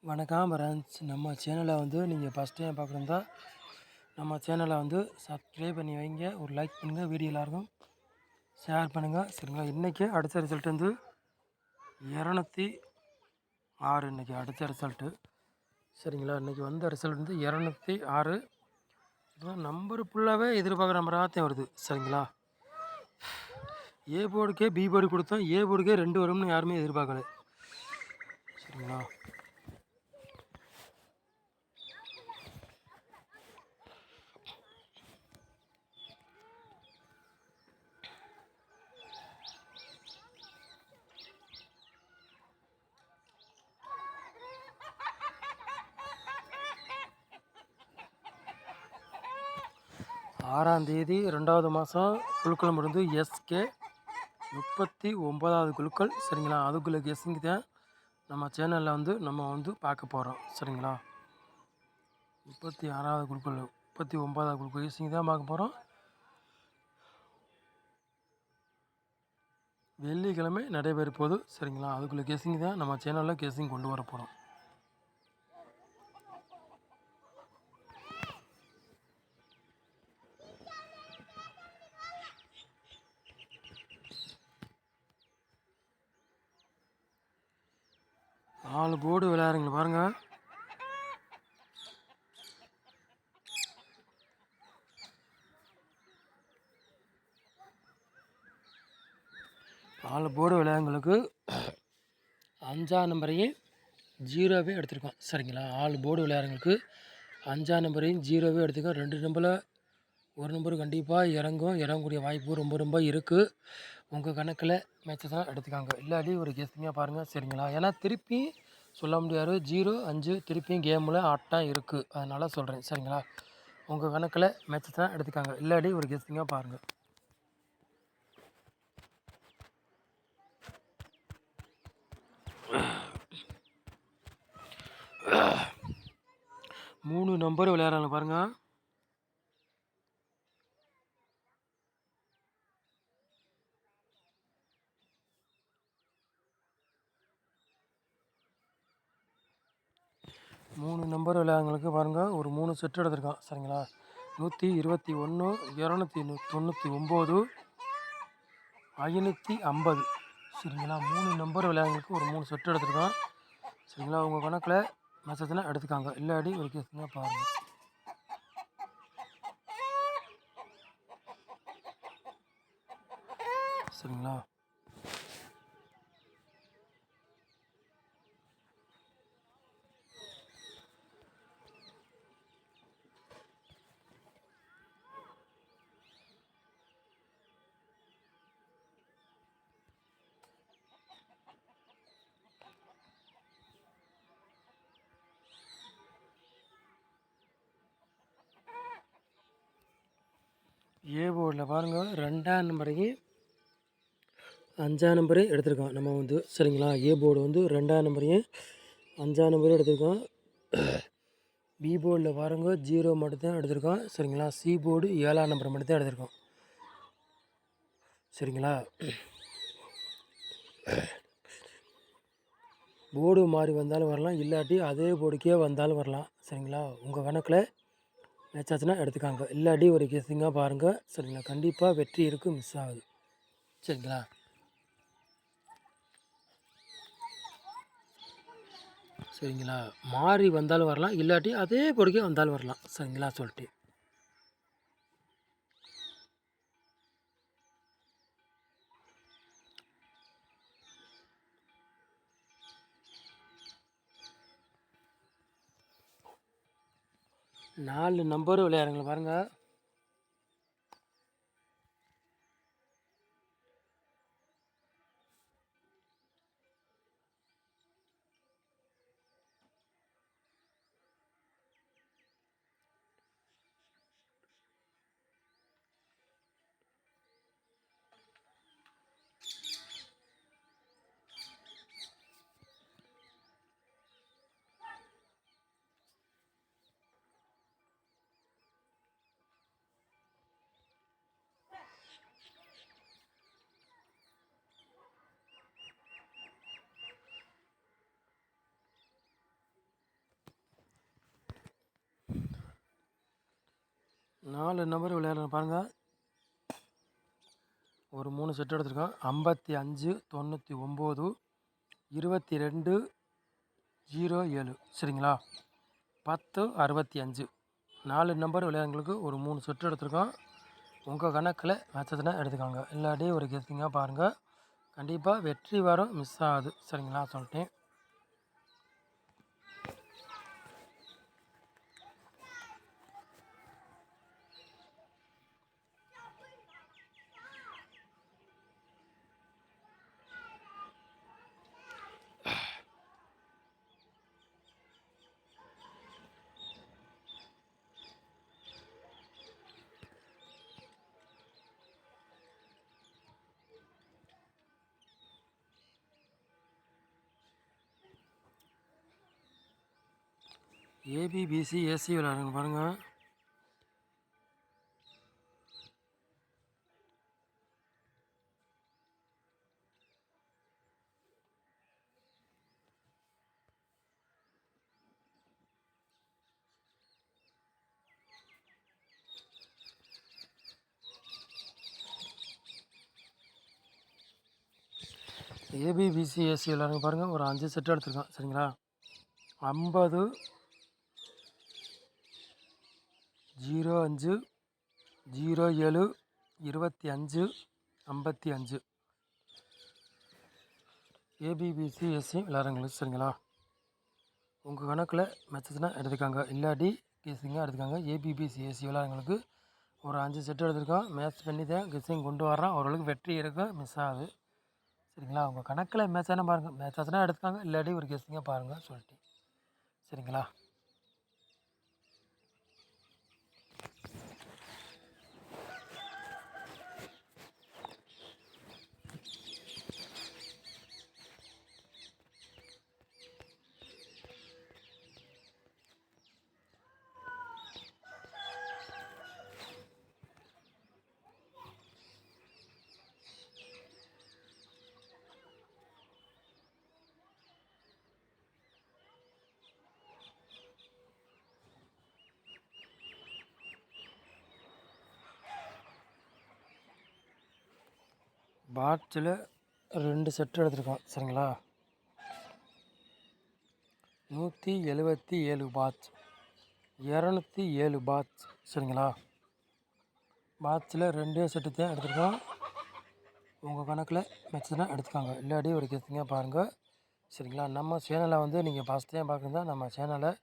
வணக்கம் ஃப்ரெண்ட்ஸ். நம்ம சேனலை வந்து நீங்கள் ஃபஸ்ட் டைம் பார்க்குறதா நம்ம சேனலை வந்து சப்ஸ்கிரைப் பண்ணி வைங்க, ஒரு லைக் பண்ணுங்கள், வீடியோ எல்லாருக்கும் ஷேர் பண்ணுங்கள். சரிங்களா? இன்றைக்கி அடித்த ரிசல்ட் வந்து 206. இன்றைக்கி அடித்த ரிசல்ட்டு சரிங்களா? இன்றைக்கி வந்த ரிசல்ட் வந்து 206. நம்பர் ஃபுல்லாகவே எதிர்பார்க்குற நம்பராகத்தான் வருது. சரிங்களா? ஏ போர்டுக்கே பி போர்டு கொடுத்தோம், ஏ போர்டுக்கே 2 வரும்னு யாருமே எதிர்பார்க்கல. சரிங்களா? ஆறாம் தேதி 2வது மாதம் குழுக்கள் முடிந்து எஸ்கே 39வது குழுக்கள். சரிங்களா? அதுக்குள்ளே கெஸ்ஸிங் தான் நம்ம சேனலில் வந்து நம்ம வந்து பார்க்க போகிறோம். சரிங்களா? 36வது குழுக்கள் 39வது குழுக்கள் கெஸ்ஸிங் தான் பார்க்க போகிறோம். வெள்ளிக்கிழமை நடைபெற போகுது. சரிங்களா? அதுக்குள்ளே கெஸ்ஸிங் தான் நம்ம சேனலில் கெஸ்ஸிங் கொண்டு வர போகிறோம். நாலு போர்டு விளையாடுறீங்க பாருங்கள். நாலு போர்டு விளையாடுங்களுக்கு 5ஆம் நம்பரையும் 0வே எடுத்திருக்கோம். சரிங்களா? 4 போர்டு விளையாடுங்களுக்கு 5ஆம் நம்பரையும் 0வே எடுத்துக்கோம். 2 நம்பரில் ஒரு நம்பர் கண்டிப்பாக இறங்கக்கூடிய வாய்ப்பு ரொம்ப இருக்குது. உங்கள் கணக்கில் மேட்சை தான் எடுத்துக்காங்க, இல்லாட்டி ஒரு கெஸ்டிங்காக பாருங்கள். சரிங்களா? ஏன்னா திருப்பி சொல்ல முடியாது, 0-5 திருப்பியும் கேமில் ஆட்டம் இருக்குது, அதனால் சொல்கிறேன். சரிங்களா? உங்கள் கணக்கில் மேட்சை தான் எடுத்துக்காங்க, இல்லாட்டி ஒரு கெஸ்டிங்காக பாருங்கள். மூணு நம்பர் விளையாடுறாங்க பாருங்கள். மூணு நம்பர் விளையாடுங்களுக்கு பாருங்கள், ஒரு 3 செட்டு எடுத்திருக்கான். சரிங்களா? 121, 299, 550. சரிங்களா? 3 நம்பர் விளையாடுங்களுக்கு ஒரு 3 செட்டு எடுத்திருக்கான். சரிங்களா? உங்கள் கணக்கில் மெசேஜ்லாம் எடுத்துக்காங்க, இல்லாடி ஒரு கேஸுங்க பாருங்கள். சரிங்களா? ஏ போர்டில் பாருங்கள், 2ஆம் நம்பரையும் 5ஆம் நம்பரையும் எடுத்திருக்கோம் நம்ம வந்து. சரிங்களா? ஏ போர்டு வந்து 2ஆம் நம்பரையும் 5ஆம் நம்பரையும் எடுத்திருக்கோம். பி போர்டில் பாருங்கள் 0 மட்டும்தான் எடுத்திருக்கோம். சரிங்களா? சி போர்டு 7ஆம் நம்பர் மட்டும்தான் எடுத்திருக்கோம். சரிங்களா? போர்டு மாறி வந்தாலும் வரலாம், இல்லாட்டி அதே போர்டுக்கே வந்தாலும் வரலாம். சரிங்களா? உங்கள் கணக்கில் மேட்சாச்சுன்னா எடுத்துக்காங்க, இல்லாட்டி ஒரு கெஸ்ஸிங்காக பாருங்கள். சரிங்களா? கண்டிப்பாக வெற்றி இருக்குது, மிஸ் ஆகுது. சரிங்களா? சரிங்களா? மாறி வந்தாலும் வரலாம், இல்லாட்டி அதே போர்டுக்கே வந்தாலும் வரலாம். சரிங்களா? சொல்லிட்டு 4 நம்பர் விளையாடுங்க பாருங்கள். 4 நம்பர் விளையாடுறேன் பாருங்கள். ஒரு 3 செட் எடுத்திருக்கோம். 55 99 22 07 சரிங்களா. 10 65 4 நம்பர் விளையாடுறவங்களுக்கு ஒரு 3 செட் எடுத்திருக்கோம். உங்கள் கணக்கில் வச்சதுன்னா எடுத்துக்காங்க, இல்லாட்டி ஒரு கெஸ்ஸிங்காக பாருங்கள். கண்டிப்பாக வெற்றி வரும், மிஸ் ஆகுது சரிங்களா சொல்லிட்டேன். ஏபிபிசி ஏசி விளையாடுங்க பாருங்கள். ஏபிபிசி ஏசி விளையாடுங்க பாருங்கள். ஒரு 5 செட் எடுத்துருக்கோம் சரிங்களா. 50 05 07 25 55 ஏபிபிசி எஸ்சி விளையாடுறவங்களுக்கு சரிங்களா. உங்கள் கணக்கில் மெச்சஸ்னா எடுத்துக்காங்க, இல்லாட்டி கெஸ்ஸிங்காக எடுத்துக்காங்க. ஏபிபிசி எஸ்சி விளையாடுறவங்களுக்கு ஒரு 5 செட் எடுத்துருக்கோம். மேட்ச் பண்ணி தான் கெஸ்ஸிங் கொண்டு வரோம். ஓரளவுக்கு வெற்றி இருக்கும், மிஸ் ஆகுது சரிங்களா. உங்கள் கணக்கில் மேட்ச் ஆனால் பாருங்கள், மேட்ச் ஆச்சுன்னா எடுத்துக்காங்க, இல்லாட்டி ஒரு கெஸ்ஸிங்காக பாருங்கள் சொல்லிட்டு சரிங்களா. பாட்ஸில் 2 செட் எடுத்துருக்கோம் சரிங்களா. 177 பாட்ஸ், 207 பாட்ஸ் சரிங்களா. பாட்ஸில் 2 செட்டு தான் எடுத்துருக்கோம். உங்கள் கணக்கில் மெச்சதுன்னா எடுத்துக்காங்க, இல்லாட்டி ஒரு கெஸ்ஸிங்காக பாருங்கள் சரிங்களா. நம்ம சேனலை வந்து நீங்கள் ஃபஸ்ட் டைம் பார்க்குறதா நம்ம சேனலை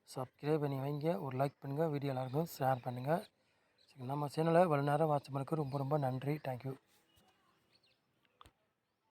சப்ஸ்கிரைப் பண்ணி வைங்க, ஒரு லைக் பண்ணுங்கள், வீடியோ எல்லாருக்கும் ஷேர் பண்ணுங்கள். நம்ம சேனலை இவ்வளோ நேரம் வாட்ச் பண்ணதுக்கு ரொம்ப ரொம்ப நன்றி. தேங்க்யூ.